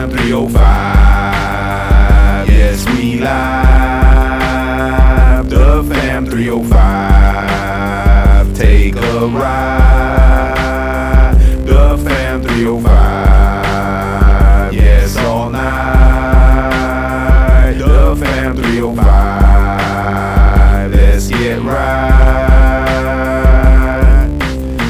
fam 305. Yes, we live. The fam 305. Take a ride. The fam 305. Yes, all night. The fam 305. Let's get right.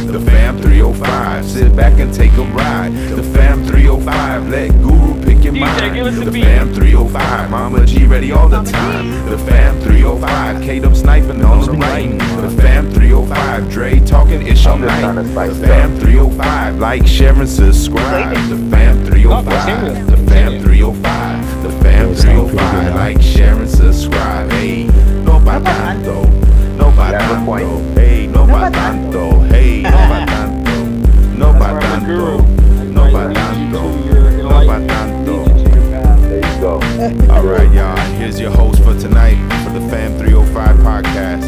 The fam 305. Sit back and take a ride. The fam 305. Let Guru pick your mind. The fam 305. Mama G ready all the time. The fam 305. K-Dub sniping on the right. The fam 305. Dre talking ish all night. The fam 305. Like, share, and subscribe. The fam 305. The fam 305. The fam 305. Like, share, and subscribe. Hey, no pa tanto. No pa tanto. Hey, no pa tanto. Hey, no pa tanto. No pa tanto. No pa tanto. No pa tanto. There you go. All right, y'all. Here's your host for tonight for the Fam 305 podcast.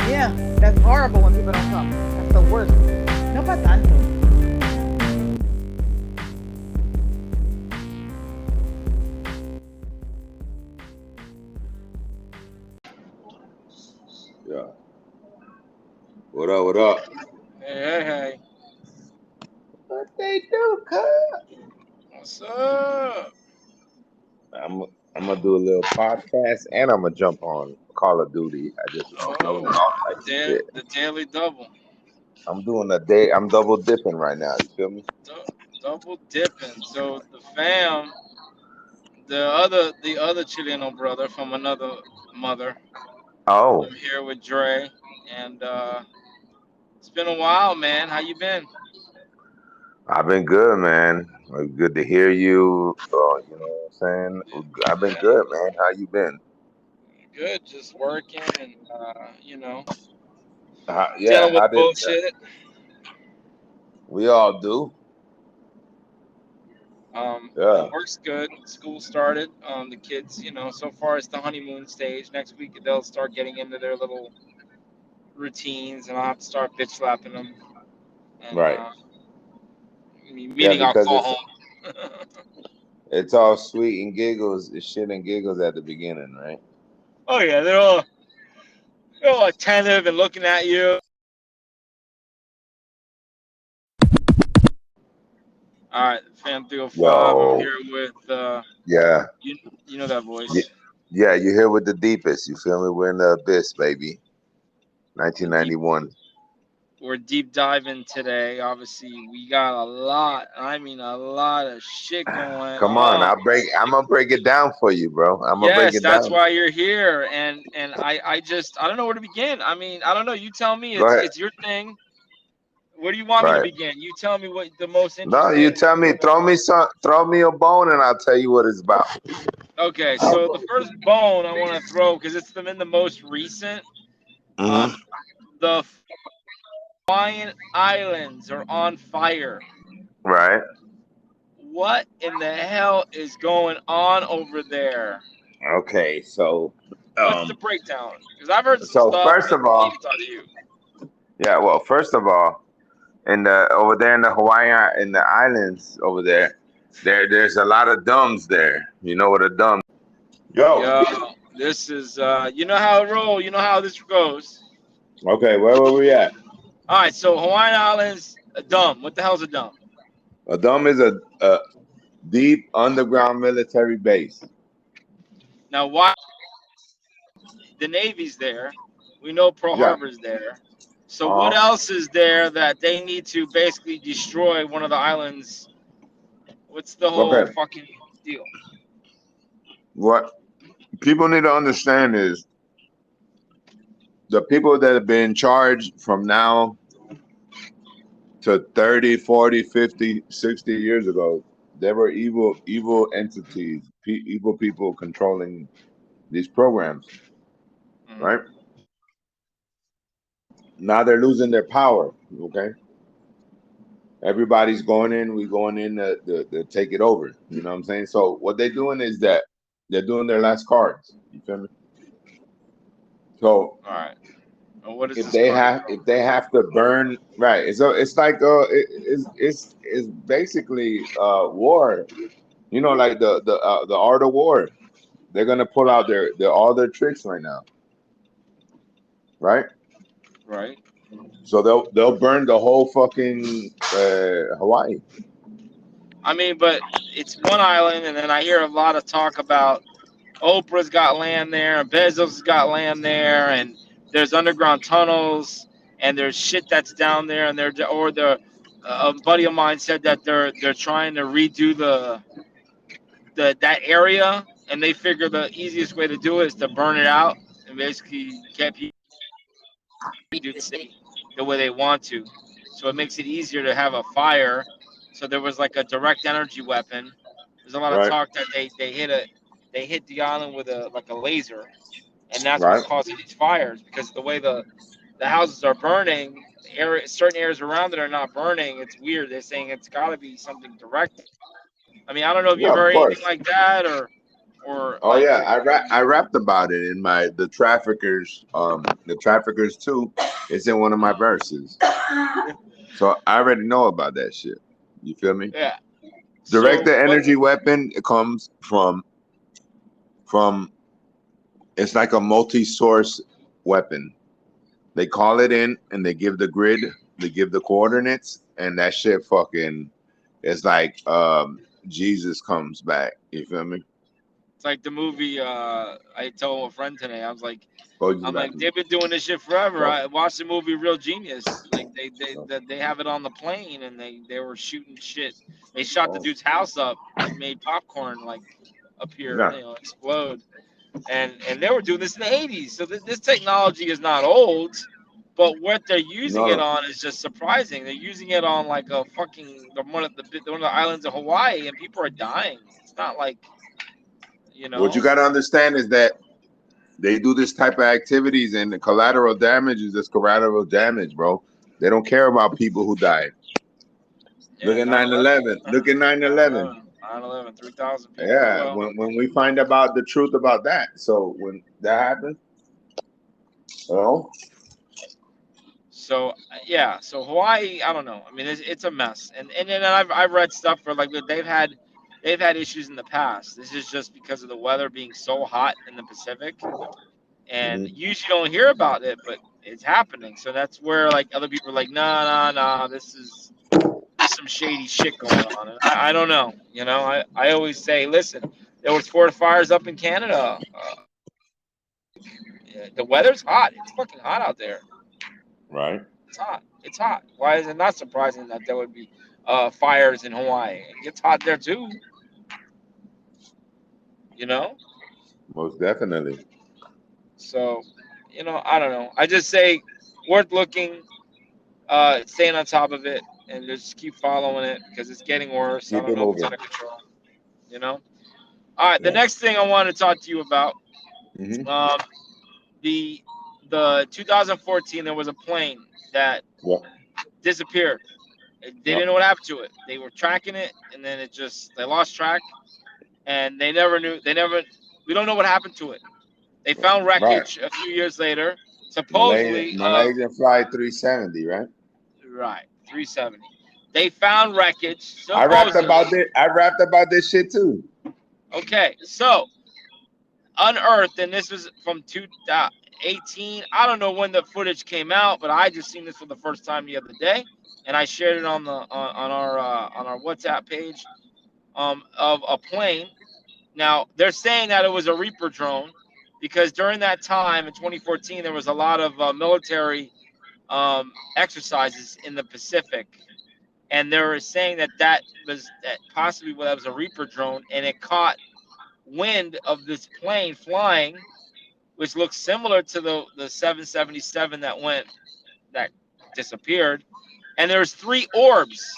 Yeah, that's horrible when people don't come. That's the worst. No pa tanto. Yeah. What up? What up? Hey. What they do, cuz? What's up? I'm gonna do a little podcast and I'm gonna jump on Call of Duty. I just doing all types of shit. The daily double. I'm doing a day. I'm double dipping right now. You feel me? Double dipping. So the fam, the other Chileno brother from another mother. Oh, I'm here with Dre, and it's been a while, man. How you been? I've been good, man. It's good to hear you. You know what I'm saying? I've been good, man. How you been? Good, just working and Yeah. dealing with How did bullshit. we all do? Yeah. Work's good. School started. The kids, so far it's the honeymoon stage. Next week they'll start getting into their little routines, and I'll have to start bitch slapping them. And Right. Yeah, meaning I'll because call home. it's all sweet and giggles, it's shit and giggles at the beginning, right? Oh yeah, they're all attentive and looking at you. All right, Fam 305. Yo. I'm here with Yeah. you know that voice. Yeah, you're here with the deepest. You feel me? We're in the abyss, baby. 1991. We're deep diving today. Obviously, we got a lot of shit going Come on, on. I'm gonna break it down for you, bro. I'm gonna break Yes, it that's down. why you're here, and I don't know where to begin. I mean, I don't know. You tell me. Go ahead. It's your thing. Where do you want me to Right. begin? You tell me what the most No, interesting. you tell me, throw me a bone and I'll tell you what it's about. Okay, so the first bone I want to throw, because it's in the most recent, Mhm. the Hawaiian Islands are on fire. Right. What in the hell is going on over there? Okay, so What's the breakdown? Because I've heard some so stuff. first of all, I need to talk to you. yeah, well, first of all, over there in the in the islands over there's a lot of dumbs there. You know what a dumb? Yo, this is you know how it rolls. You know how this goes. Okay, where were we at? All right, so Hawaiian Islands, a dumb. What the hell's a dumb? A dumb is a deep underground military base. Now, why the Navy's there? We know Pearl Harbor's there. So what else is there that they need to basically destroy one of the islands? What's the whole fucking deal? What people need to understand is the people that have been in charge from now to 30, 40, 50, 60 years ago, there were evil entities, evil people controlling these programs, right? Now they're losing their power, okay? Everybody's going in. We going in to take it over. You know what I'm saying? So what they're doing is that they're doing their last cards. You feel me? So All right. And what is if this they card? have to burn, right? It's like it's basically war. You know, like the art of war. They're gonna pull out their all their tricks right now, right? Right. So they'll burn the whole fucking Hawaii. I mean, but it's one island, and then I hear a lot of talk about Oprah's got land there, and Bezos has got land there, and there's underground tunnels, and there's shit that's down there, and a buddy of mine said that they're trying to redo that area, and they figure the easiest way to do it is to burn it out and basically get people to do the city the way they want to. So it makes it easier to have a fire. So there was like a direct energy weapon. There's a lot of Right, talk that they hit the island with a laser, and that's what's right, causing these fires because the way the houses are burning, certain areas around it are not burning. It's weird. They're saying it's got to be something direct. I mean, I don't know if yeah, you've of heard anything course. like that or Oh like yeah, I rapped about it in my the Traffickers 2. It's in one of my verses. So I already know about that shit. You feel me? yeah. Direct So the what? energy weapon, it comes from it's like a multi-source weapon. They call it in and they give the grid, they give the coordinates, and that shit fucking it's like Jesus comes back. You feel me? It's like the movie. I told a friend today. I was like, Oh, he's I'm back. like, they've been doing this shit forever. So, I watched the movie Real Genius. Like so, they have it on the plane, and they were shooting shit. They shot the oh, dude's house up and made popcorn like appear, yeah. explode. And they were doing this in the 80s. So this technology is not old, but what they're using No, it no. on is just surprising. They're using it on like a fucking one of the islands of Hawaii, and people are dying. It's not like you What you know. got to understand is that they do this type of activities, and the collateral damage is just collateral damage, bro. They don't care about people who died. Look Yeah, at 9/11. 9/11. Look at 9/11. 9/11. 3,000 people. Yeah, Well, when we find about the truth about that, so when that happens, oh, so yeah, so Hawaii, I don't know. I mean, it's a mess, and then I've read stuff for like they've had issues in the past. This is just because of the weather being so hot in the Pacific, and mhm. usually don't hear about it, but it's happening. So that's where like other people are like, nah, there's some shady shit going on. And I don't know. I always say, listen, there was 4 fires up in Canada. The weather's hot. It's fucking hot out there. Right, It's hot. It's hot. Why is it not surprising that there would be fires in Hawaii? It gets hot there too. You know. most definitely. So, I don't know. I just say worth looking, staying on top of it, and just keep following it because it's getting worse. I Keep don't it know if it's moving. out of control. You know. All right. The Yeah. next thing I want to talk to you about, Hmm. um, the the 2014 there was a plane that Yep. disappeared. They Yep. didn't know what happened to it. They were tracking it, and then they lost track, and they never knew. We don't know what happened to it. They found Right. wreckage a few years later, supposedly of Malaysian Fly 370, right? right 370. They found wreckage I rapped about supposedly. this. I rapped about this shit too. Okay, so unearthed, and this was from 2018. I don't know when the footage came out, but I just seen this for the first time the other day, and I shared it on our WhatsApp page of a plane. Now they're saying that it was a Reaper drone because during that time in 2014 there was a lot of military exercises in the Pacific, and they were saying that possibly that was a Reaper drone, and it caught wind of this plane flying, which looks similar to the 777 that disappeared. And there's 3 orbs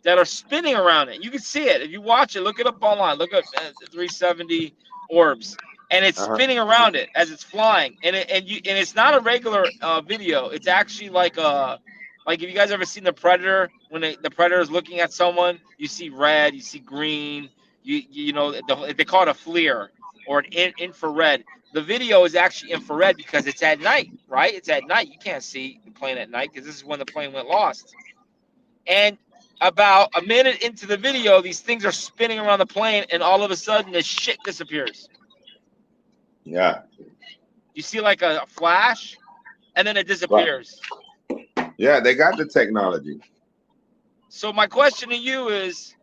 that are spinning around it. You can see it if you watch it. Look it up online. Look at 370 orbs, and it's Uh-huh. spinning around it as it's flying. And it's not a regular video. It's actually like Like, have you guys ever seen the Predator? When the Predator is looking at someone, you see red, you see green. You know they call it a FLIR or an infrared. The video is actually infrared because it's at night, right? It's at night. You can't see the plane at night because this is when the plane went lost. And about a minute into the video, these things are spinning around the plane, and all of a sudden, this shit disappears. Yeah. You see like a flash, and then it Right. disappears. Yeah, they got the technology. So my question to you is,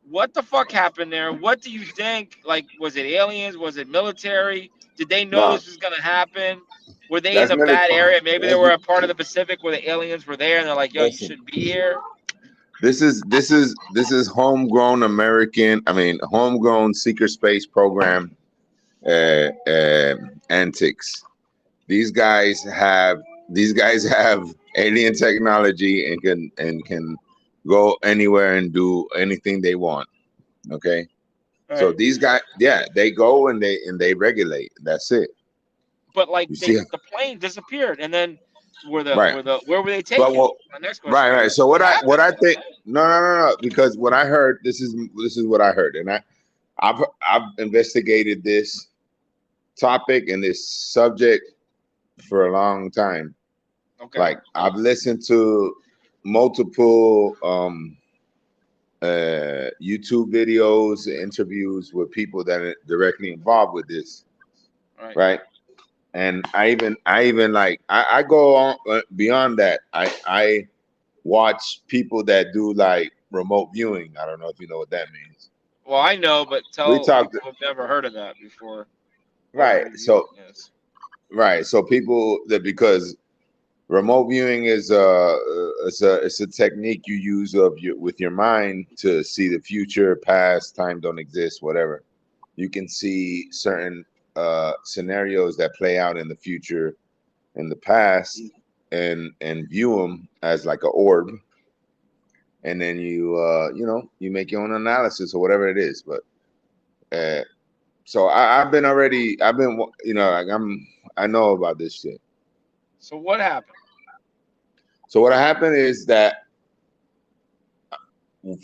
what the fuck happened there? What do you think? Like, was it aliens? Was it military? Did they know No, this was gonna happen? Were they in that's a bad military. area? Maybe they were a part of the Pacific where the aliens were there, and they're like, "Yo, you Listen, shouldn't be here." this is homegrown American. I mean, homegrown secret space program antics. These guys have alien technology and can go anywhere and do anything they want. Okay. Right. So these guys, yeah, they go and they regulate. That's it. But like You see, the plane disappeared, and then where right. were they taken? My next question. Right. So what I happened? think no, because what I heard, this is what I heard, and I've investigated this topic and this subject for a long time. Okay. Like I've listened to multiple YouTube videos, interviews with people that are directly involved with this. Right. And I even like I go on beyond that. I watch people that do like remote viewing. I don't know if you know what that means. Well, I know, but tell people who've never heard of that before. Right. So right. So people that, because remote viewing is it's a technique you use with your mind to see the future, past, time don't exist, whatever. You can see certain scenarios that play out in the future, in the past, and view them as like an orb, and then you make your own analysis or whatever it is. But so I know about this shit. So what happened? So what happened is that,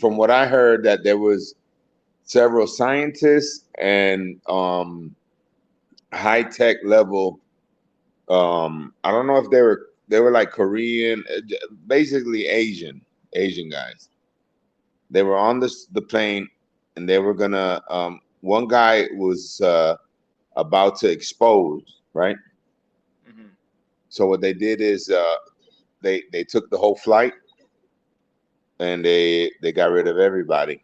from what I heard, that there was several scientists and high tech level. I don't know if they were like Korean, basically Asian guys. They were on the plane, and they were gonna. One guy was about to expose, right? Mm-hmm. So what they did is they took the whole flight, and they got rid of everybody.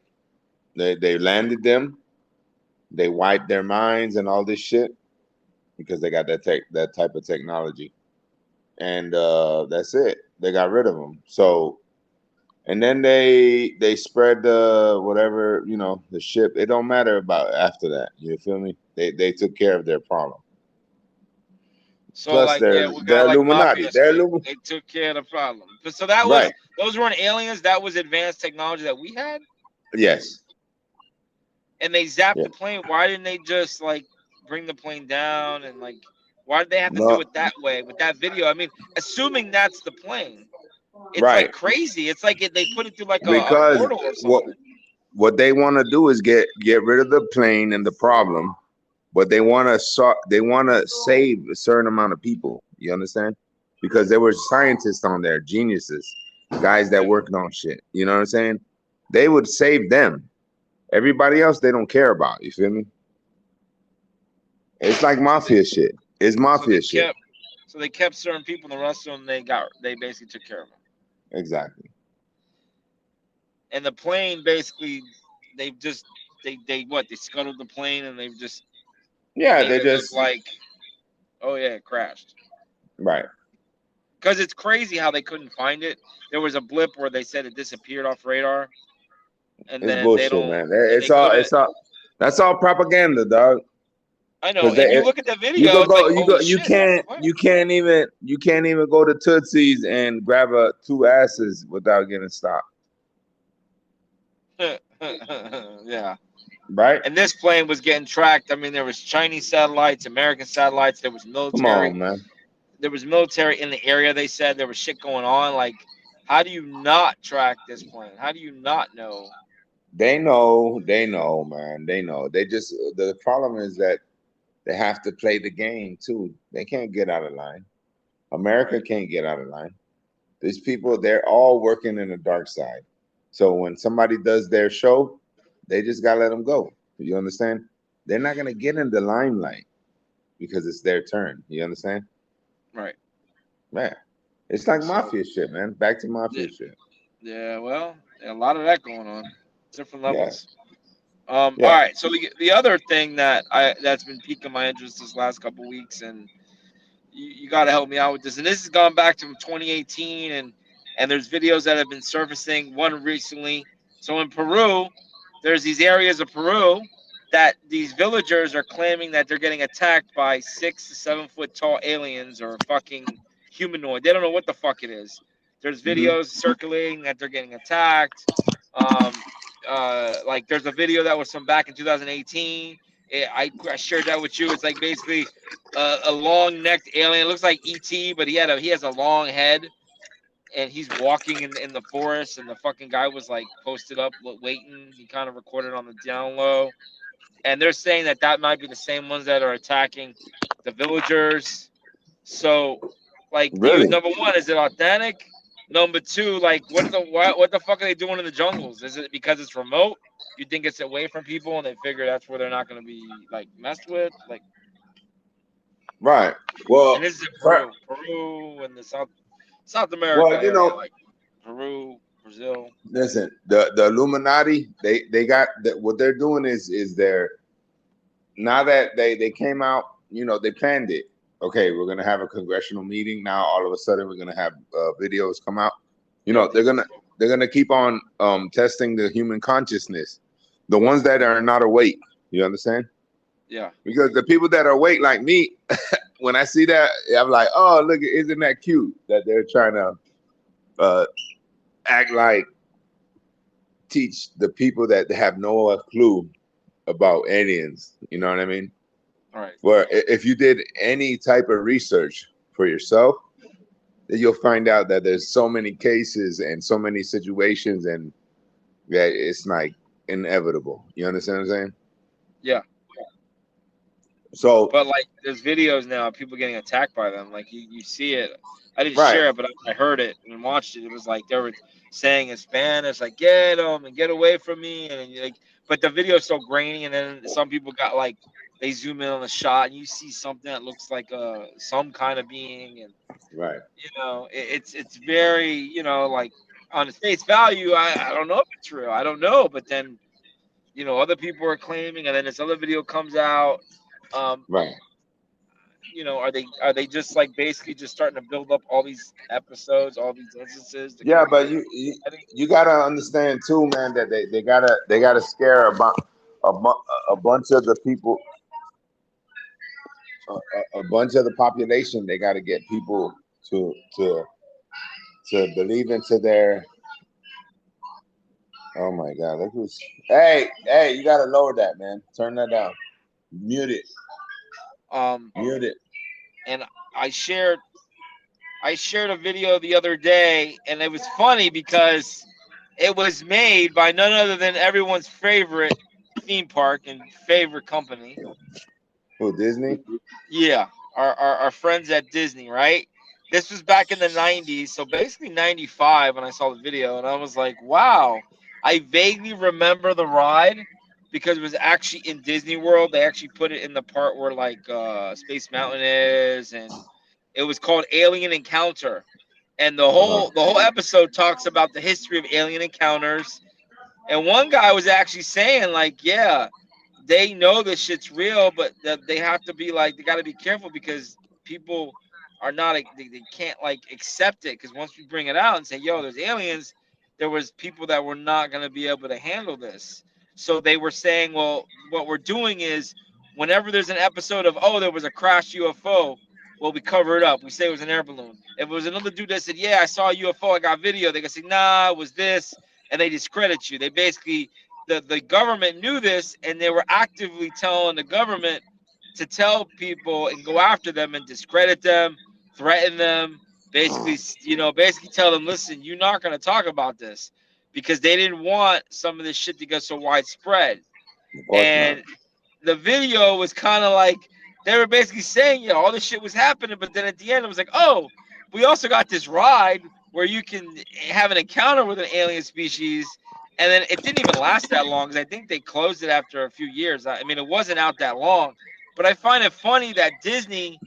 They landed them. They wiped their minds and all this shit, because they got that type of technology, and that's it. They got rid of them. So, and then they spread the whatever, the ship. It don't matter about after that. You feel me? They took care of their problem. So plus like, they're we they're got like Illuminati. mafia They're shit. They took care of the problem. So that was right. Those weren't aliens. That was advanced technology that we had. Yes. And they zapped the plane. Why didn't they just like bring the plane down, and like, why did they have to do it that way with that video? I mean, assuming that's the plane, it's like crazy. It's like they put it through like a portal or something. What they want to do is get rid of the plane and the problem, but they want to save a certain amount of people. You understand? Because there were scientists on there, geniuses, guys that worked on shit. You know what I'm saying? They would save them. Everybody else they don't care about. You feel me? It's like mafia shit. It's mafia shit. So they kept certain people, and the rest of them they basically took care of them. Exactly. And the plane basically, they scuttled the plane, and they've just they just like, oh yeah, it crashed. Right. Because it's crazy how they couldn't find it. There was a blip where they said it disappeared off radar. And it's then bullshit, they don't, man. It's all that's all propaganda, dog. I know. And you look at the video. You can't even go to Tootsie's and grab two asses without getting stopped. Yeah. Right. And this plane was getting tracked. I mean, there was Chinese satellites, American satellites. There was military. Come on, man. There was military in the area. They said there was shit going on. Like, How do you not track this plane? How do you not know? They know, man. They know. They just the problem is that they have to play the game too. They can't get out of line. America Right. can't get out of line. These people, they're all working in the dark side. So when somebody does their show, they just gotta let them go. You understand? They're not gonna get in the limelight because it's their turn. You understand? Right. Man, it's like So mafia shit, man. Back to yeah, mafia shit. yeah. Well, a lot of that going on, different Yeah, levels. All yeah. right. So the other thing that's been piquing my interest this last couple weeks, and you got to help me out with this. And this has gone back to 2018, and there's videos that have been surfacing. One recently. So in Peru, there's these areas of Peru that these villagers are claiming that they're getting attacked by 6 to 7 foot tall aliens or fucking humanoid. They don't know what the fuck it is. There's Hmm. videos circulating that they're getting attacked. Um, like there's a video that was from back in 2018. I shared that with you. It's like basically a long necked alien. It looks like ET, but he has a long head, and he's walking in the forest, and the fucking guy was like posted up waiting. He kind of recorded on the down low, and they're saying that that might be the same ones that are attacking the villagers. So, like, do you Really? number one, is it authentic? Number two, like, what the fuck are they doing in the jungles? Is it because it's remote? You think it's away from people, and they figure that's where they're not going to be like messed with? Like, Right. Well, and this is in fir- Peru, and the South America well, area, like Peru, Brazil. listen, the Illuminati, they got that. What they're doing is they're now that they came out, they planned it. Okay, we're gonna have a congressional meeting. Now all of a sudden we're gonna have videos come out. Yep. They're gonna keep on testing the human consciousness, the ones that are not awake. You understand? Yeah. Because the people that are awake, like me, when I see that, I'm like, oh, look, isn't that cute that they're trying to act like teach the people that have no clue about aliens. You know what I mean? All right. Where if you did any type of research for yourself, then you'll find out that there's so many cases and so many situations, and that it's like inevitable. You understand what I'm saying? Yeah. So, But like, there's videos now of people getting attacked by them. Like you see it. I didn't right, share it, but I heard it and watched it. It was like they were saying in Spanish, like "get them and get away from me," and like, but the video is so grainy. And then some people got like they zoom in on the shot, and you see something that looks like some kind of being, and right. it's very like on its face value. I don't know if it's real. I don't know, but then other people are claiming, and then this other video comes out. Um, Right. are they just like basically just starting to build up all these episodes, all these instances to Yeah, kind of but get you gotta understand too, man, that they gotta scare about a bunch of the people, a bunch of the population. They gotta get people to believe into their. Oh my God! Look who's. Hey! You gotta lower that, man. Turn that down. Mute it. um Mute it. and I shared a video the other day, and it was funny because it was made by none other than everyone's favorite theme park and favorite company. Who, Disney? Yeah, our friends at Disney, right? This was back in the 90s, so basically 95 when I saw the video, and I was like, wow. I vaguely remember the ride because it was actually in Disney World. They actually put it in the part where like Space Mountain is, and it was called Alien Encounter. And the Uh huh. whole episode talks about the history of alien encounters. And one guy was actually saying, like, yeah, they know this shit's real, but they have to be like, they got to be careful because people are not, they can't like accept it. Because once we bring it out and say, yo, there's aliens, there was people that were not going to be able to handle this. So they were saying, well, what we're doing is whenever there's an episode of, oh, there was a crashed UFO, well, we cover it up. We say it was an air balloon. If it was another dude that said, yeah, I saw a UFO, I got video, they can say, nah, it was this. And they discredit you. They basically, the government knew this, and they were actively telling the government to tell people and go after them and discredit them, threaten them, basically, basically tell them, listen, you're not going to talk about this because they didn't want some of this shit to go so widespread. Of course not. And the video was kind of like they were basically saying, yeah, all this shit was happening, but then at the end it was like, oh, we also got this ride where you can have an encounter with an alien species, and then it didn't even last that long because I think they closed it after a few years. I mean, it wasn't out that long, but I find it funny that Disney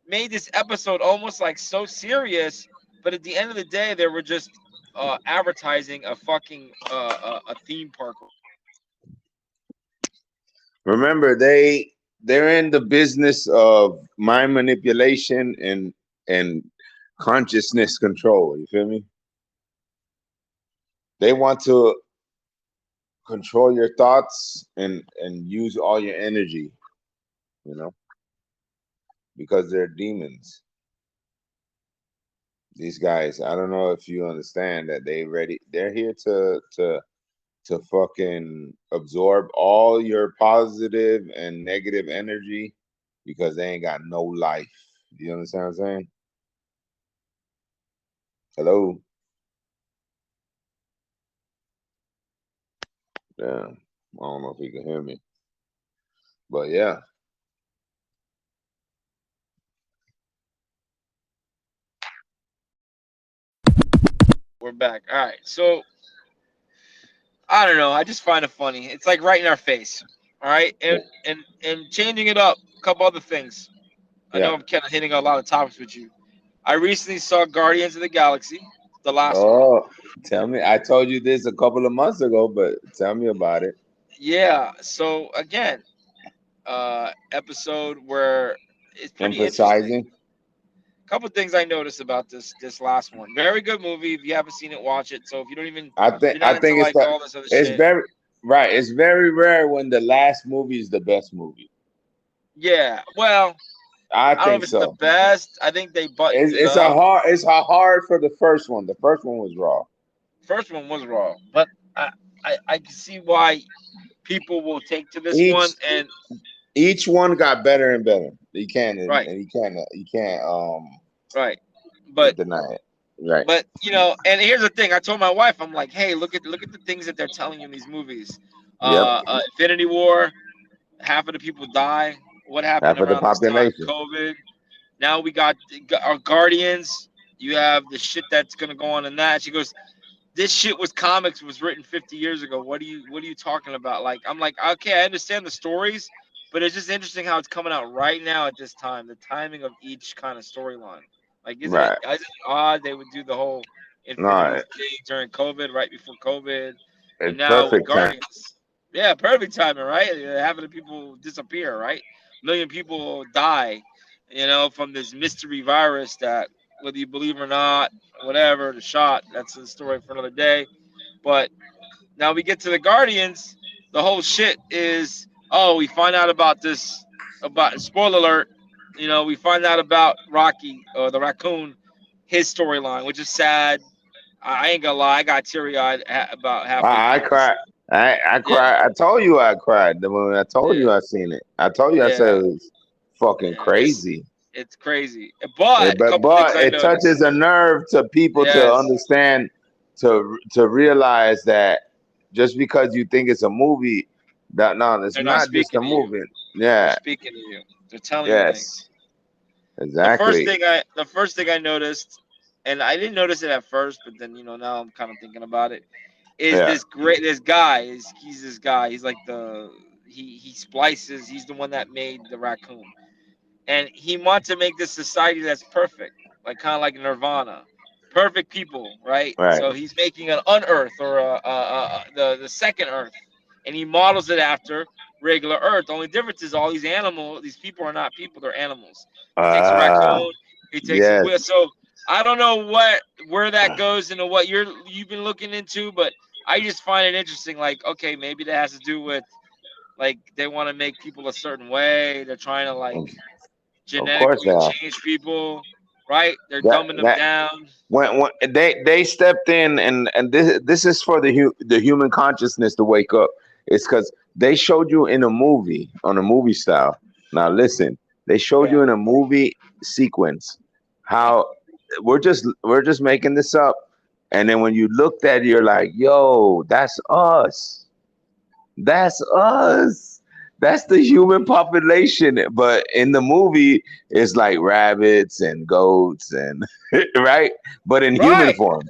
made this episode almost like so serious, but at the end of the day, they were just advertising a fucking a theme park. Remember, they're in the business of mind manipulation and consciousness control. You feel me? They want to control your thoughts and use all your energy, you know, because they're demons. These guys, I don't know if you understand that they're here to fucking absorb all your positive and negative energy because they ain't got no life. You understand what I'm saying? Hello? Yeah. I don't know if you can hear me. But yeah. We're back. All right. So I don't know. I just find it funny. It's like right in our face. All right. And changing it up, a couple other things. I know Yeah. I'm kind of hitting a lot of topics with you. I recently saw Guardians of the Galaxy, the last one. Oh, tell me. I told you this a couple of months ago, but tell me about it. Yeah. So again, episode where it's pretty interesting. Emphasizing. Couple things I noticed about this last one. Very good movie. If you haven't seen it, watch it. So if you don't even, I you're not into think like all this other it's shit. very right. It's very rare when the last movie is the best movie. Yeah. Well, I I don't know if think it's the so. best. I think they buttoned it It's up. a hard for the first one. The first one was raw. First one was raw, but I can see why people will take to this one. Each And each one got better and better. You can't right, you can't right, but deny it. Right. and here's the thing. I told my wife, I'm like, hey, look at the things that they're telling you in these movies. Yep. Infinity War, half of the people die. What happened Half of the around this time? population. COVID. Now we got our Guardians. You have the shit that's gonna go on in that. She goes, this shit was written 50 years ago. What are you talking about? Like, I'm like, okay, I understand the stories, but it's just interesting how it's coming out right now at this time, the timing of each kind of storyline. Like, Right. isn't it odd they would do the whole Infinity No, thing during COVID, right before COVID, and it's now with perfect time. Guardians? Yeah, perfect timing, right? Having the people disappear, right? A million people die, from this mystery virus that, whether you believe or not, whatever, the shot, that's a story for another day. But now we get to the Guardians, the whole shit is, oh, we find out about this, about, spoiler alert, we find out about Rocky, or the raccoon, his storyline, which is sad. I ain't gonna lie, I got teary eyed about halfway I through this. cried. I Yeah, cried. I told you I cried. The moment I told yeah, you I seen it. I told you I said yeah, it was fucking yeah. crazy. It's crazy. But a couple things But I it touches noticed. a nerve to people to Yes, understand, to realize that just because you think it's a movie, that no, it's they're not not just speaking a to you. movie. They're Yeah. speaking to you. They're telling you things. Yes. Exactly. The first thing I noticed, and I didn't notice it at first, but then now I'm kind of thinking about it, is Yeah. this guy he's this guy. He's like he splices. He's the one that made the raccoon, and he wants to make this society that's perfect, like kind of like Nirvana, perfect people, right? Right. So he's making an unearth, or the second Earth, and he models it after regular Earth. The only difference is all these people are not people; they're animals. He takes a Ah. raccoon, he takes his Yes. wheel. So I don't know where that goes into what you've been looking into, but I just find it interesting. Like, okay, maybe that has to do with, like, they want to make people a certain way. They're trying to, like, Of course they genetically are. change people, right? They're That dumbing them that down. when they stepped in, and this is for the human consciousness to wake up. It's because they showed you in a movie, on a movie style. Now listen, they showed Yeah, you in a movie sequence yeah, how we're just making this up. And then when you looked at it, you're like, yo, that's us. That's us. That's the human population. But in the movie, it's like rabbits and goats and right, but in human Right. form.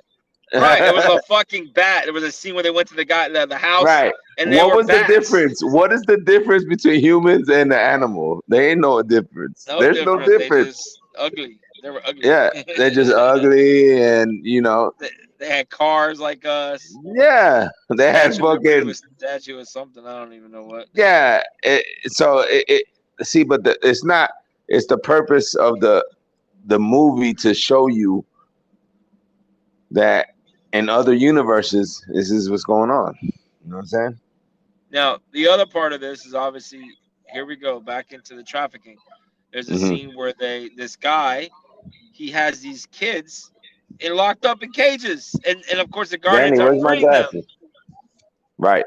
Right. There was a fucking bat. There was a scene where they went to the house Right. and they What were was the bats. difference? What is the difference between humans and the animal? There ain't no difference. No There's no different. They difference. just ugly. They were ugly. Yeah, they're just ugly, and They had cars like us. yeah, they had Statue of Liberty fucking was statue of something. I don't even know what. yeah. See, but it's not. It's the purpose of the movie to show you that in other universes, this is what's going on. You know what I'm saying? Now, the other part of this is obviously here we go back into the trafficking. There's a Hmm. scene where this guy, he has these kids and locked up in cages, and of course the Danny, guardians are where's my freeing them. glasses? Right,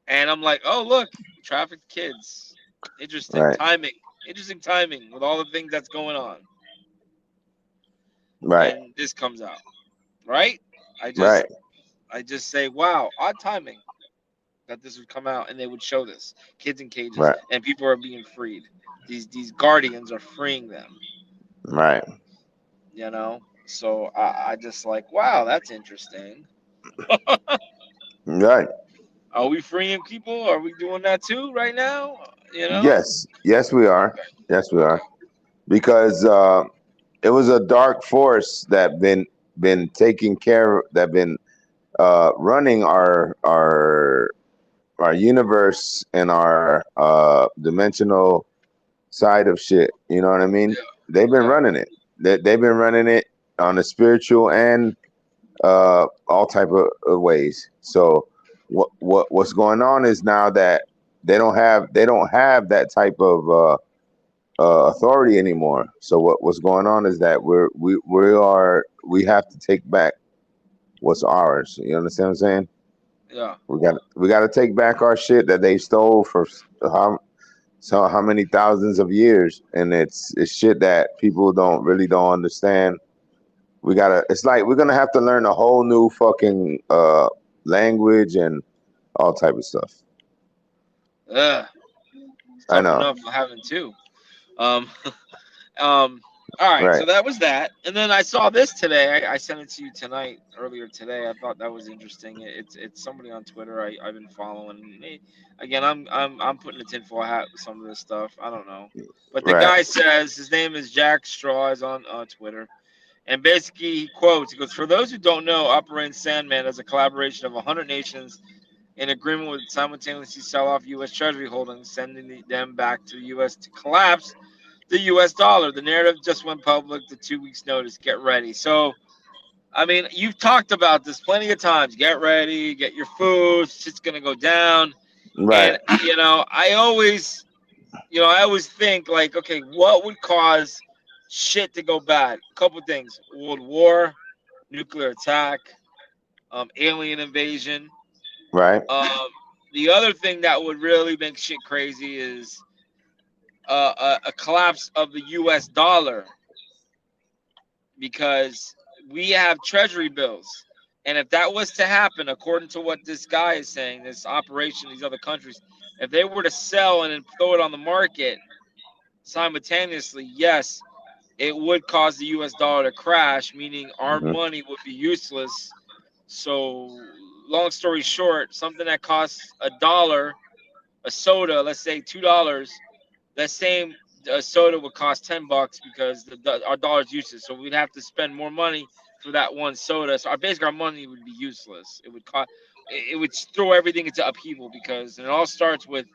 And I'm like, oh look, trafficked kids. Interesting right, timing. Interesting timing with all the things that's going on. right, And this comes out, right? I right, just say, wow, odd timing that this would come out and they would show this kids in cages right, and people are being freed. These guardians are freeing them. right, So I just like, wow, that's interesting. right. Are we freeing people? Are we doing that too right now? Yes, yes, we are. Okay. Yes, we are. Okay. Because it was a dark force that been taking care that been running our universe and our dimensional side of shit. You know what I mean? Yeah. They've been Yeah. running it. They've been running it on a spiritual and all type of ways. So what's going on is now that they don't have that type of authority anymore. So what's going on is that we have to take back what's ours. You understand what I'm saying? Yeah. We got to take back our shit that they stole for how many thousands of years, and it's shit that people don't understand. It's like we're gonna have to learn a whole new fucking language and all type of stuff. Ugh. It's I tough know, enough having two. Um, all right, right? so that was that, and then I saw this today. I sent it to you tonight, earlier today. I thought that was interesting. It's somebody on Twitter I've been following. Again, I'm putting a tinfoil hat with some of this stuff. I don't know, but the Right, guy says his name is Jack Straw. Is on Twitter, and basically he quotes. He goes, "For those who don't know, Operation Sandman is a collaboration of 100 nations." In agreement with simultaneously sell off U.S. Treasury holdings, sending them back to the U.S. to collapse the U.S. dollar. The narrative just went public to 2 weeks' notice. Get ready. So, I mean, you've talked about this plenty of times. Get ready, get your food. Shit's gonna go down. right, And I always think like, okay, what would cause shit to go bad? A couple things: World War, nuclear attack, alien invasion. right, Um, the other thing that would really make shit crazy is a collapse of the U.S. dollar, because we have treasury bills. And if that was to happen, according to what this guy is saying, this operation, these other countries, if they were to sell and then throw it on the market simultaneously, yes, it would cause the U.S. dollar to crash, meaning our hmm, money would be useless. So, long story short, something that costs $1, a soda, let's say $2, that same soda would cost $10 because our dollar's useless. So we'd have to spend more money for that one soda. So our money would be useless. It would throw everything into upheaval, because it all starts with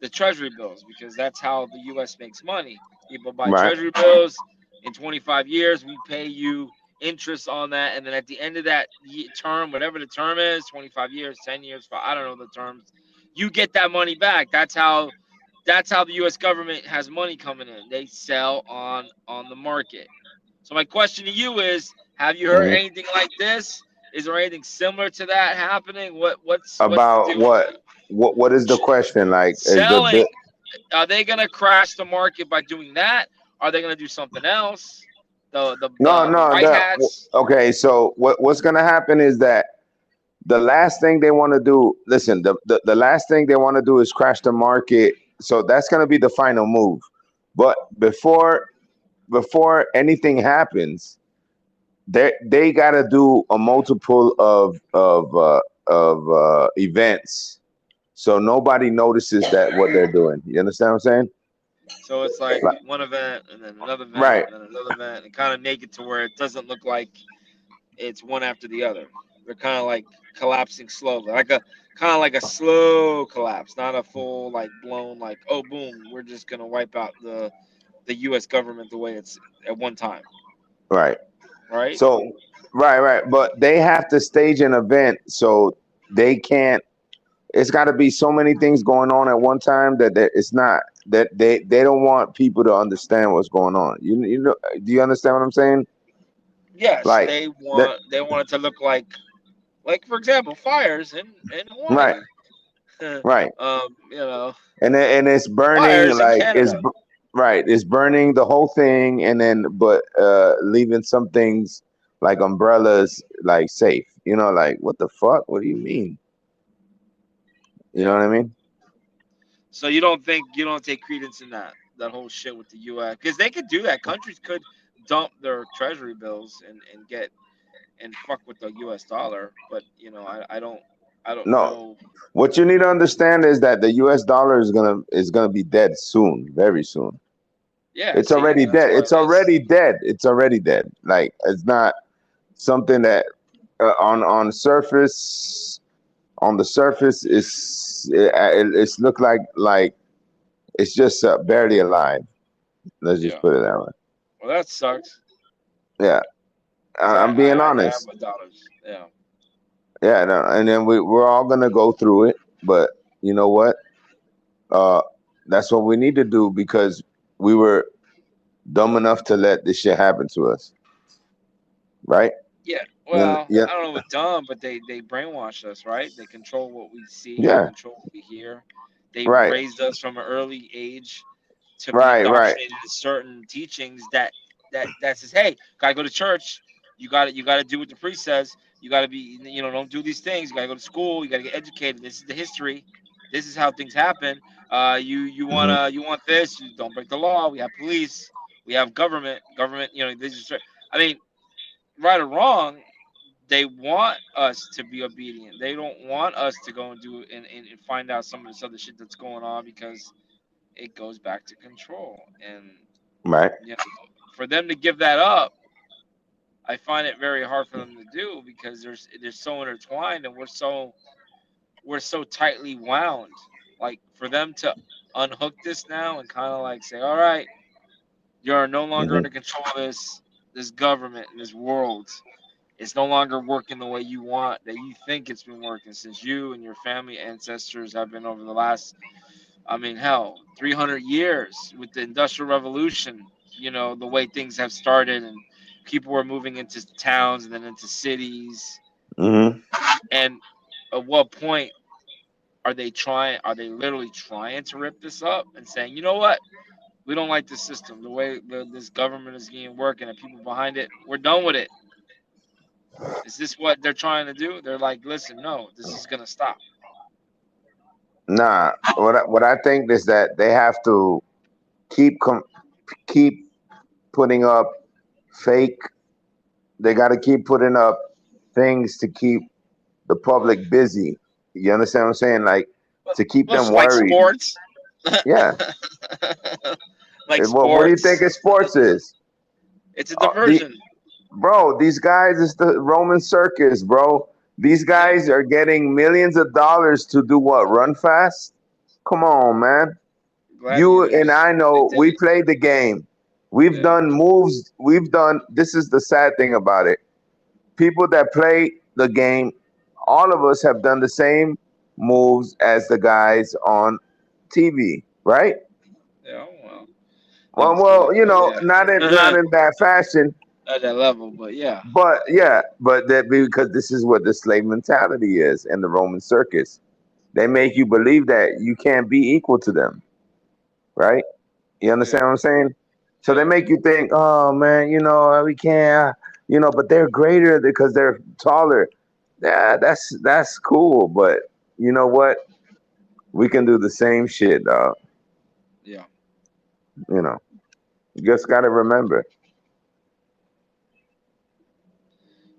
the treasury bills, because that's how the U.S. makes money. People buy right, treasury bills. In 25 years, we pay you interest on that, and then at the end of that term, whatever the term is, 25 years, 10 years, I don't know the terms, you get that money back. That's how the U.S. government has money coming in. They sell on the market. So my question to you is: have you heard hmm. anything like this? Is there anything similar to that happening? What's the About deal with what? that? What is the question? Like, is the Selling. Are they gonna crash the market by doing that? Are they gonna do something else? The white hats. Okay, so what's gonna happen is that the last thing they want to do, listen, the last thing they want to do is crash the market. So that's gonna be the final move. But before anything happens, they gotta do a multiple of events, so nobody notices that what they're doing. You understand what I'm saying? So it's like one event and then another event Right, and then another event, and kind of make it to where it doesn't look like it's one after the other. They're kind of like collapsing slowly, like a kind of like a slow collapse, not a full like blown like, oh boom, we're just gonna wipe out the U.S. government the way it's at one time, right. right? So right, but they have to stage an event, so they can't. It's got to be so many things going on at one time it's not that they don't want people to understand what's going on. You know? Do you understand what I'm saying? Yes, Like that. they want it to look like for example, fires in Right, Hawaii. right. You know, And it's burning fires in like Canada. right. It's burning the whole thing, and then but leaving some things like umbrellas like safe. You know, like what the fuck? What do you mean? You know Yeah. what I mean? So you don't take credence in that whole shit with the U.S. because they could do that. Countries could dump their treasury bills and get and fuck with the U.S. dollar, but I don't No. know. What you need to understand is that the U.S. dollar is gonna be dead soon, very soon. Yeah, It's see, already that's dead. what It's it is. already dead. It's already dead. Like it's not something that on surface on the surface it's look like it's just barely alive. Let's just Yeah. put it that way. Well, that sucks. Yeah, 'Cause I'm being I have honest. my dollars. Yeah. Yeah, no, and then we're all gonna go through it, but you know what? Uh, that's what we need to do because we were dumb enough to let this shit happen to us, right? Yeah. Yeah, Well, yeah, I don't know what dumb, but they brainwash us, right? They control what we see. They yeah. control what we hear. They Right, raised us from an early age to be right. indoctrinated in certain teachings that says, hey, gotta go to church. You gotta do what the priest says. You gotta be don't do these things. You gotta go to school. You gotta get educated. This is the history. This is how things happen. Hmm. You want this. You don't break the law. We have police. We have government. Government. This is. I mean, right or wrong, they want us to be obedient. They don't want us to go and do and find out some of this other shit that's going on because it goes back to control. And Right. you know, for them to give that up, I find it very hard for them to do because they're so intertwined and we're so tightly wound. Like for them to unhook this now and kind of like say, all right, you're no longer Hmm. under control of this government and this world. It's no longer working the way you want that you think it's been working since you and your family ancestors have been over the last, I mean, hell, 300 years with the Industrial Revolution. The way things have started and people were moving into towns and then into cities. Hmm. And at what point are they trying? Are they literally trying to rip this up and saying, you know what? We don't like this system, the way this government is getting working and people behind it. We're done with it. Is this what they're trying to do? They're like, listen, no, this is gonna stop. Nah. What I think is that they have to keep putting up fake. They got to keep putting up things to keep the public busy. You understand what I'm saying? Like to keep Well, them it's like worried. sports, Yeah. like What do you sports. think sports is? It's a The diversion. bro, these guys is the Roman circus, bro. These Yeah, guys are getting millions of dollars to do what? Run fast? Come on, man. You and gladiators. I That's what they know we did. played the game. We've Yeah, done moves. We've done. This is the sad thing about it. People that play the game, all of us have done the same moves as the guys on TV, right? yeah. Well, Well, obviously, yeah, not in that fashion, at that level, but yeah, but yeah, but that because this is what the slave mentality is in the Roman circus. They make you believe that you can't be equal to them, right? You yeah, understand what I'm saying? So they Yeah. make you think, oh man, we can't, but they're greater because they're taller. Yeah, that's cool, but you know what? We can do the same shit, dog. Yeah. You know, you just got to remember.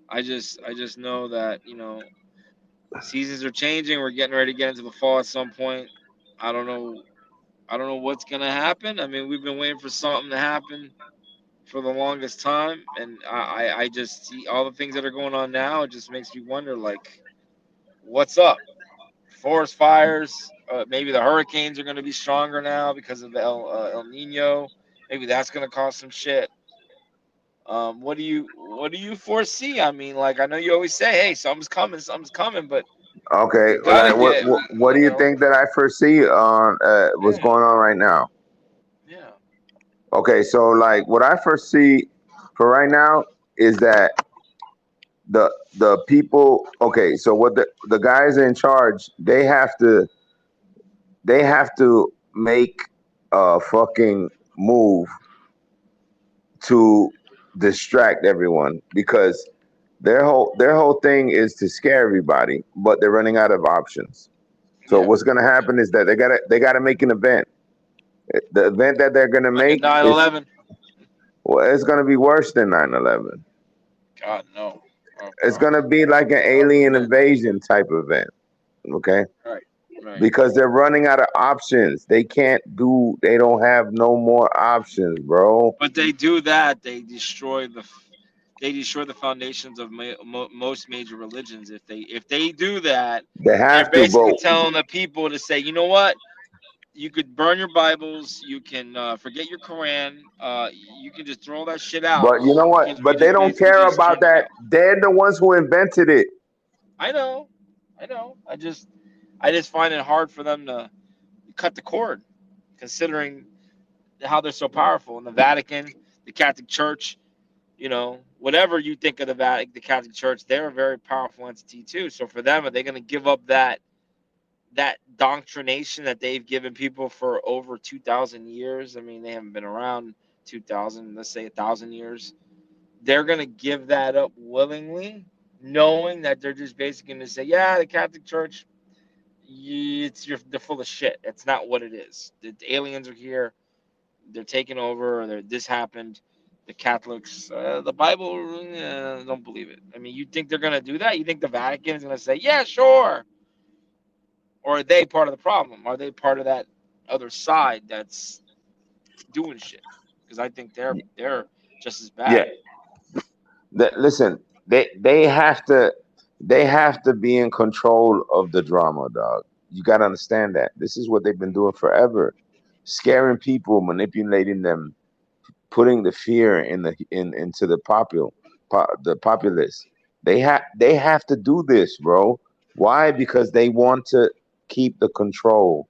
I just know that, seasons are changing. We're getting ready to get into the fall at some point. I don't know. I don't know what's gonna happen. I mean, we've been waiting for something to happen for the longest time, and I just see all the things that are going on now. It just makes me wonder, like, what's up? Forest fires. Maybe the hurricanes are going to be stronger now because of the El Nino. Maybe that's going to cause some shit. What do you foresee? I mean, like, I know you always say, "Hey, something's coming," but Okay, we gotta like what get, what, what you do you know, think that I foresee on what's yeah, going on right now? yeah, Okay, so like what I foresee for right now is that the people. Okay, so what the guys in charge they have to make a fucking move to distract everyone because their whole thing is to scare everybody, but they're running out of options. So yeah, what's gonna happen is that they gotta make an event. The event that they're gonna like a make is 9/11. well, it's gonna be worse than 9/11. God no. Oh It's God. gonna be like an God alien forbid. invasion type event. Okay, Right. Right. because they're running out of options. They don't have no more options, bro. But they do that. They destroy the foundations of most major religions. If they do that, They they're have to basically vote. telling the people to say, you know what? You could burn your Bibles. You can forget your Quran. You can just throw that shit out But you know what? because we But they just don't basically care just about turned it that. out. They're the ones who invented it. I know. I know. I just find it hard for them to cut the cord, considering how they're so powerful in the Vatican, the Catholic Church. Whatever you think of the Catholic Church, they're a very powerful entity too. So for them, are they going to give up that doctrination that they've given people for over 2,000 years? I mean, they haven't been around 2,000, let's say 1,000 years. They're going to give that up willingly, knowing that they're just basically going to say, yeah, the Catholic Church, they're full of shit. It's not what it is. The aliens are here, they're taking over, or this happened. The Catholics, the Bible, don't believe it. I mean, you think they're gonna do that? You think the Vatican is gonna say, "Yeah, sure"? Or are they part of the problem? Are they part of that other side that's doing shit? Because I think they're just as Yeah. bad. Listen, they have to be in control of the drama, dog. You got to understand that. This is what they've been doing forever. Scaring people, manipulating them, putting the fear into the populace. They have to do this, bro. Why? Because they want to keep the control.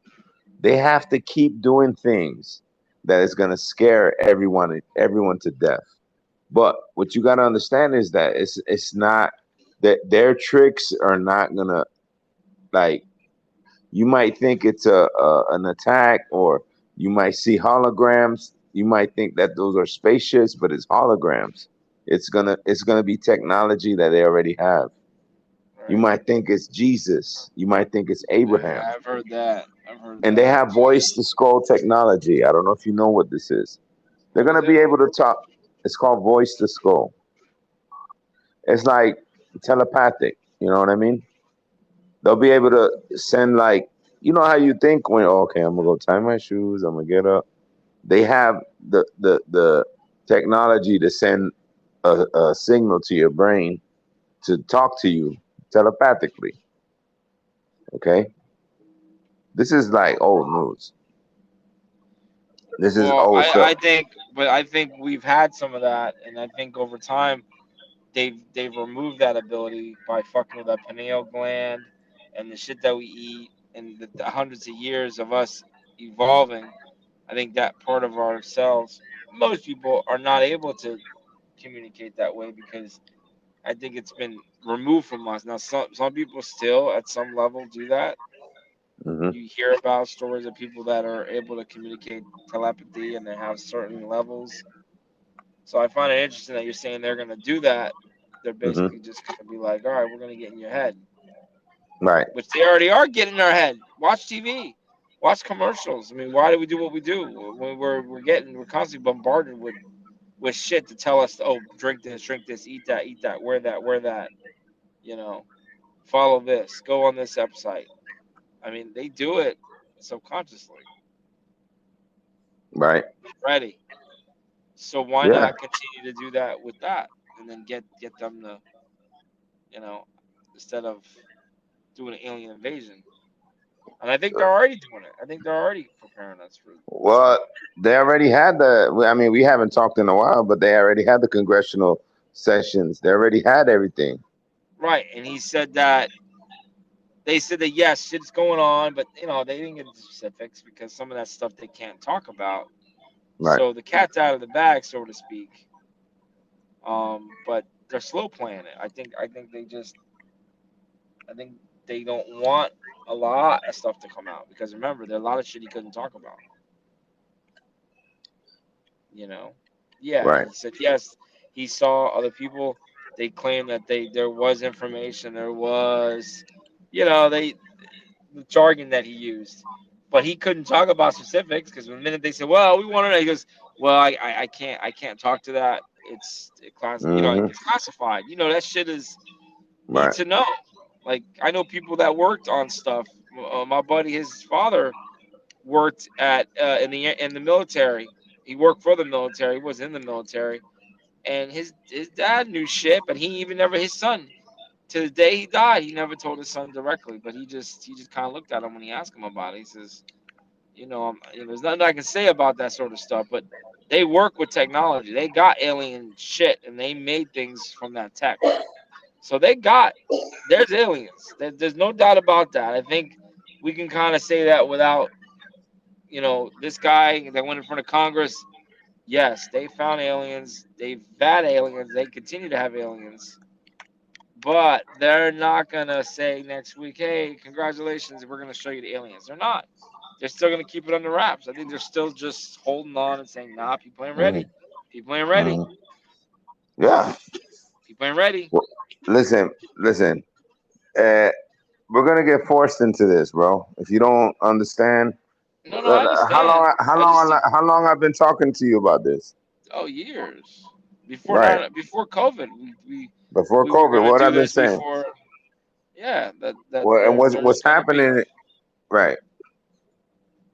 They have to keep doing things that is going to scare everyone to death. But what you got to understand is that it's not that their tricks are not gonna, like, you might think it's an attack, or you might see holograms. You might think that those are spaceships, but it's holograms. It's gonna be technology that they already have. You Right? might think it's Jesus. You might think it's Abraham, I've heard that. I've heard and they that. have voice to skull technology. I don't know if you know what this is. They're What is gonna be it? able to talk. It's called voice to skull. It's like telepathic. You know what I mean? They'll be able to send, like, how you think when, oh, okay, I'm gonna go tie my shoes, I'm gonna get up. They have the technology to send a signal to your brain to talk to you telepathically. Okay, this is like old news. This is Well, old stuff. I think we've had some of that, and I think over time they've removed that ability by fucking with our pineal gland and the shit that we eat, and the hundreds of years of us evolving. I think that part of ourselves, most people are not able to communicate that way because I think it's been removed from us. Now, some people still at some level do that, Hmm. You hear about stories of people that are able to communicate telepathy and they have certain levels. So I find it interesting that you're saying they're going to do that. They're Hmm. basically just going to be like, all right, we're going to get in your head, Right. which they already are getting in our head. Watch TV, watch commercials. I mean, why do we do what we do? We're constantly bombarded with shit to tell us, oh, drink this, eat that, wear that. You know, follow this, go on this website. I mean, they do it subconsciously. Right. Ready. So why Yeah. not continue to do that with that, and then get them to, you know, instead of doing an alien invasion. And I think they're already doing it. I think they're already preparing us for Well, something. they already had the. I mean, we haven't talked in a while, but they already had the congressional sessions. They already had everything. Right. And he said that they said that yes, shit's going on, but they didn't get the specifics because some of that stuff they can't talk about. Right. So the cat's out of the bag, so to speak. But they're slow playing it. I think they don't want a lot of stuff to come out because remember, there are a lot of shit he couldn't talk about. You know, yeah, Right. he said yes. He saw other people. They claimed that there was information. There was, they the jargon that he used, but he couldn't talk about specifics because the minute they said, "Well, we want to," he goes, "Well, I can't talk to that. Hmm. it's classified. That shit is need Right. to know." Like I know people that worked on stuff. My buddy, his father worked at in the military. He worked for the military. He was in the military, and his dad knew shit, but he even never his son to the day he died. He never told his son directly, but he just kind of looked at him when he asked him about it. He says, there's nothing I can say about that sort of stuff, but they work with technology. They got alien shit, and they made things from that tech. So there's aliens. There's no doubt about that. I think we can kind of say that without, this guy that went in front of Congress. Yes, they found aliens. They've had aliens. They continue to have aliens. But they're not going to say next week, hey, congratulations, we're going to show you the aliens. They're not. They're still going to keep it under wraps. I think they're still just holding on and saying, nah, people ain't Hmm. ready. People ain't ready. Hmm. Yeah. People ain't ready. Well, listen. Uh, we're gonna get forced into this, bro. If you don't understand, No, no, I how understand. long? How I just long? think, How long I've been talking to you about this? oh, years. Right. Before COVID, Before we were COVID, going to what do I've been this saying. before. Yeah, Well, and there's what's going to be, happening? Right.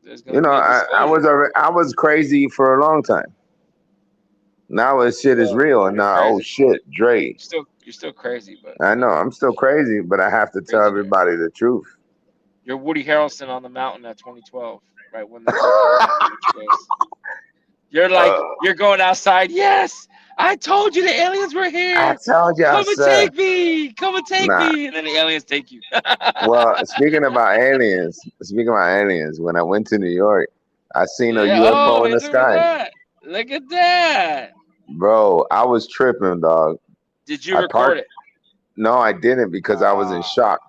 there's going to be a I disclosure. I was crazy for a long time. Now this shit is Well, real, and you're now oh crazy. shit, Dre. You're still crazy, but I know I'm still crazy, but I have to tell crazy Dre. everybody the truth. You're Woody Harrelson on the mountain at 2012, right when the UFO went into space. You're like, Uh, you're going outside. Yes, I told you the aliens were I here. told y'all, Come and sir. take me. Come and take Nah. me. And then the aliens take you. Well, speaking about aliens, when I went to New York, I seen a Yeah. Oh, UFO in hey, the look at sky, that. Look at that. bro. I was tripping, dog. Did you I record parked. it? No, I didn't because I was in Ah. shock.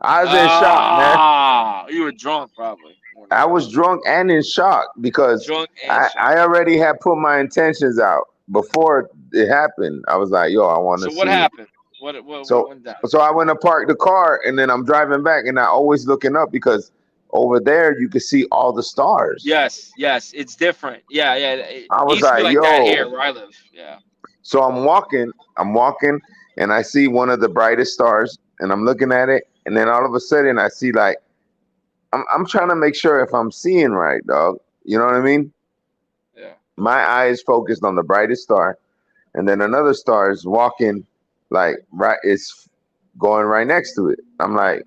I was in shock, man. You were drunk, probably, more than I likely. was drunk and in shock because Drunk and shot. I already had put my intentions out before it happened. I was like, yo, I want to So what see. happened? What So went down? so I went to park the car and then I'm driving back and I always looking up because over there you can see all the stars. Yes, it's different. Yeah, yeah. It I was used to be like, like that yo. here where I live. Yeah. So I'm walking, and I see one of the brightest stars, and I'm looking at it, and then all of a sudden I see like I'm trying to make sure if I'm seeing right, dog. You know what I mean? Yeah. My eye is focused on the brightest star, and then another star is walking like right, it's going right next to it. I'm like,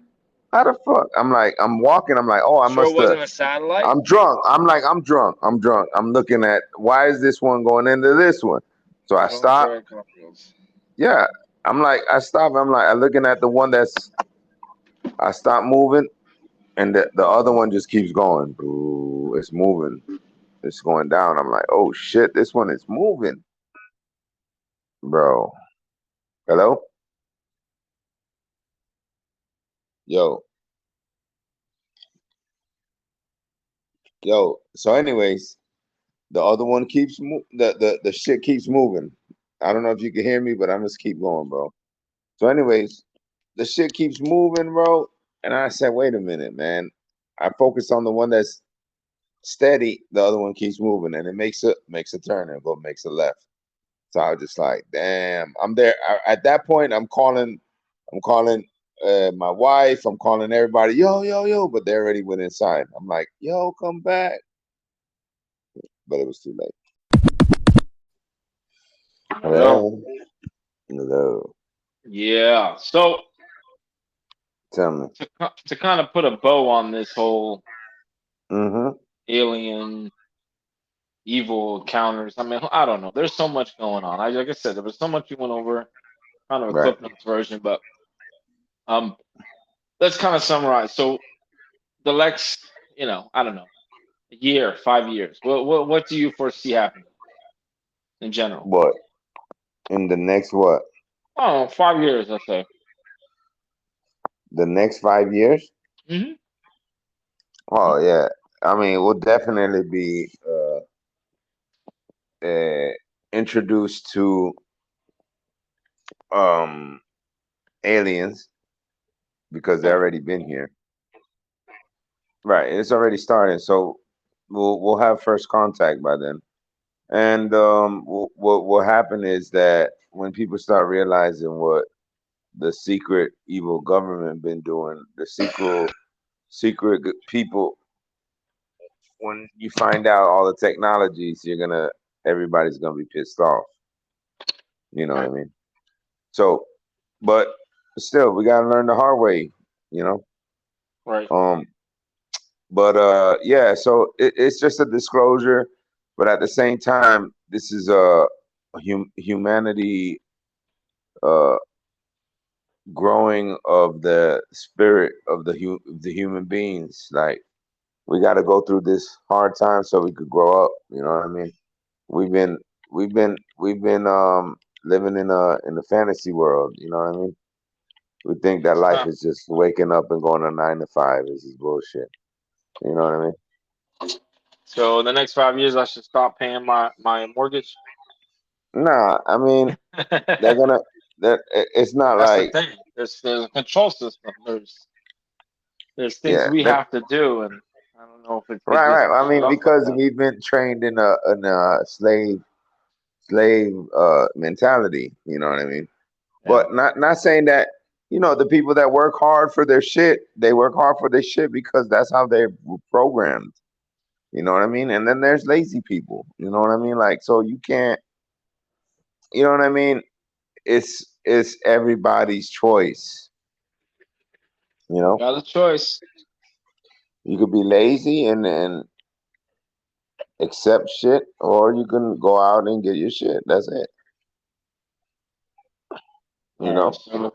how the fuck? I'm like, I'm walking. I'm like, oh, I Sure, it must have. wasn't a satellite. I'm drunk. I'm like, I'm drunk. I'm drunk. I'm looking at why is this one going into this one? So I Don't stop. stare at cornfields. Yeah, I'm like, I stop. I'm like, I'm looking at the one that's. I stop moving, and the other one just keeps going. Ooh, it's moving. It's going down. I'm like, oh shit, this one is moving, bro. Hello, yo. Yo. So, anyways, the other one keeps the shit keeps moving. I don't know if you can hear me, but I'm just keep going, bro. So, anyways, the shit keeps moving, bro. And I said, wait a minute, man. I focus on the one that's steady. The other one keeps moving, and it makes a turn and makes a left. So I was just like, damn, I'm there. At that point, I'm calling my wife. I'm calling everybody, yo, yo, yo. But they already went inside. I'm like, yo, come back. But it was too late. Yo. Hello. Hello. Yeah. So Tell me. to kind of put a bow on this whole Mm-hmm. alien evil encounters. I mean, I don't know. There's so much going on. Like I said, there was so much we went over, kind of a Right. Cliff Notes version, but um, let's kind of summarize. So the Lex, I don't know, a year, 5 years. What do you foresee happening in general? What? In the next what? Oh, 5 years, I say. The next 5 years? Mm-hmm. Oh yeah. I mean, we'll definitely be uh, introduced to um aliens because they Yeah. already been here. Right, it's already starting, so we'll have first contact by then. And what will happen is that when people start realizing what the secret evil government been doing, the secret people, when you find out all the technologies, everybody's gonna be pissed off. You know what I Right. mean? So, but still, we gotta learn the hard way. You know. Right. Um, But yeah, so it's just a disclosure, but at the same time, this is humanity uh, growing of the spirit of the human beings. Like we got to go through this hard time so we could grow up. You know what I mean? We've been we've been living in a fantasy world. You know what I mean? We think that life Stop. is just waking up and going to 9 to 5. This is bullshit. You know what I mean? So the next 5 years, I should stop paying my mortgage. Nah, I mean they're That's gonna that it's not the like thing. There's a control system. There's things yeah we have to do, and I don't know if it right, just right. I shut mean off like because that. we've been trained in a slave mentality, you know what I mean? Yeah. But not saying that, the people that work hard for their shit, they work hard for their shit because that's how they're programmed. You know what I mean? And then there's lazy people, you know what I mean? Like so you can't, you know what I mean? It's everybody's choice, you know? Got a choice. You could be lazy and accept shit, or you can go out and get your shit. That's it. You All right. know?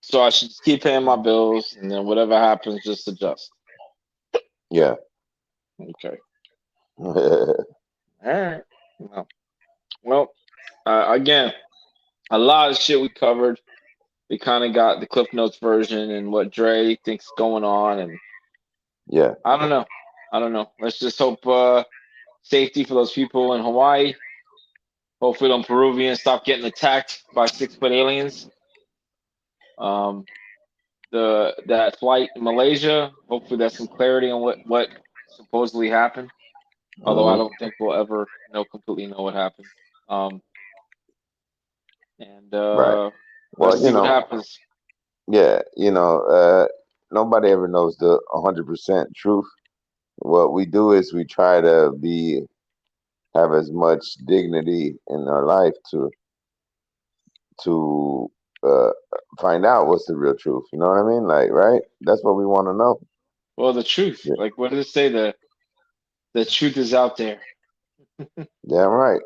So I should just keep paying my bills, and then whatever happens, just adjust. Yeah. Okay. All right. Well, again, a lot of shit we covered. We kind of got the Cliff Notes version and what Dre thinks going on, and yeah. I don't know. I don't know. Let's just hope safety for those people in Hawaii. Hopefully, them Peruvians stop getting attacked by 6-foot aliens. Um, that flight in Malaysia. Hopefully, there's some clarity on what supposedly happened. Although I Hmm. don't think we'll ever completely know what happened. Um, and Right. let's Well, see what happens. yeah, nobody ever knows the 100% truth. What we do is we try to have as much dignity in our life to uh, find out what's the real truth. You know what I mean? Like, right? That's what we want to know. Well, the truth, Yeah, like what did it say? The truth is out there. damn right.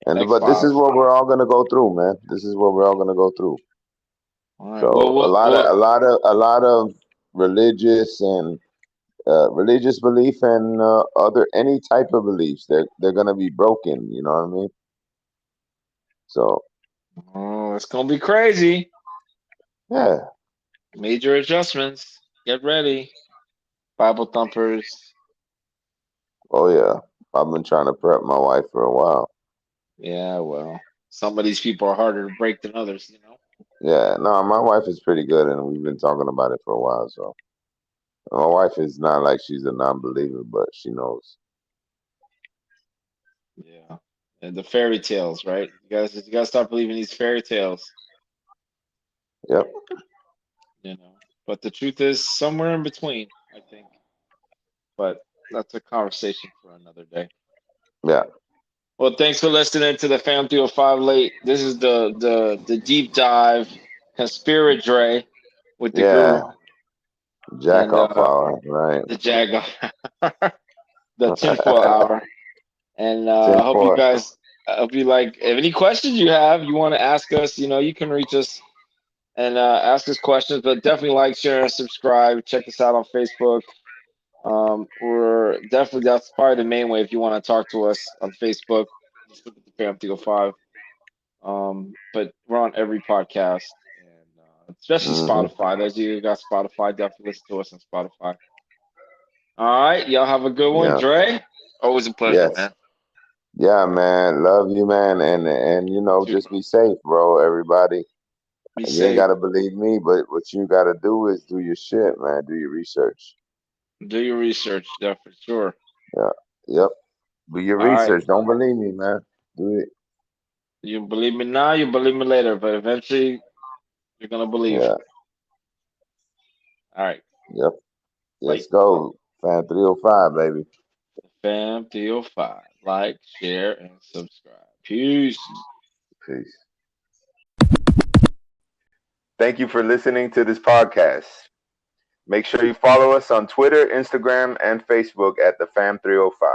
And X but this is Files. what we're all gonna go through, man. This is what we're all gonna go through. All right. Well, So a lot of religious and religious belief and other any type of beliefs they're gonna be broken. You know what I mean? So oh, it's gonna be crazy. yeah, Major adjustments. Get ready, Bible thumpers. Oh yeah, I've been trying to prep my wife for a while. Yeah, well, some of these people are harder to break than others, you know. Yeah, no, my wife is pretty good, and we've been talking about it for a while. So my wife is not like she's a non-believer, but she knows. Yeah. And the fairy tales, right? You guys start believing these fairy tales, Yep. you know. But the truth is somewhere in between, I think. But that's a conversation for another day. Yeah. Well, thanks for listening to the Fam 305 late. This is the deep dive Conspidre with the Yeah. guru Jack and off hour, right? the Jaguar, the tinfoil hour. And I hope you 10-4. guys, I hope you like, if any questions you have, you want to ask us, you know, you can reach us and ask us questions, but definitely like, share, and subscribe. Check us out on Facebook. That's probably the main way if you want to talk to us on Facebook. Just look at the Fam 305. But we're on every podcast, and especially Mm-hmm. Spotify. Those of you who got Spotify, definitely listen to us on Spotify. All right, y'all have a good one, Yeah. Dre. Always a pleasure, Yes. man. Yeah, man. Love you, man. And Too, just bro. be safe, bro. Everybody. Be You ain't safe. gotta believe me, but what you gotta do is do your shit, man. Do your research. Do your research, definitely. Sure. Yeah. Yep. Do your All right. research. Don't believe me, man. Do it. You believe me now, you believe me later, but eventually you're gonna believe. Yeah. All right. Yep. Let's Like go. Fan 305, baby. Fam 305. Like, share, and subscribe. Peace. Peace. Thank you for listening to this podcast. Make sure you follow us on Twitter, Instagram, and Facebook at the Fam 305.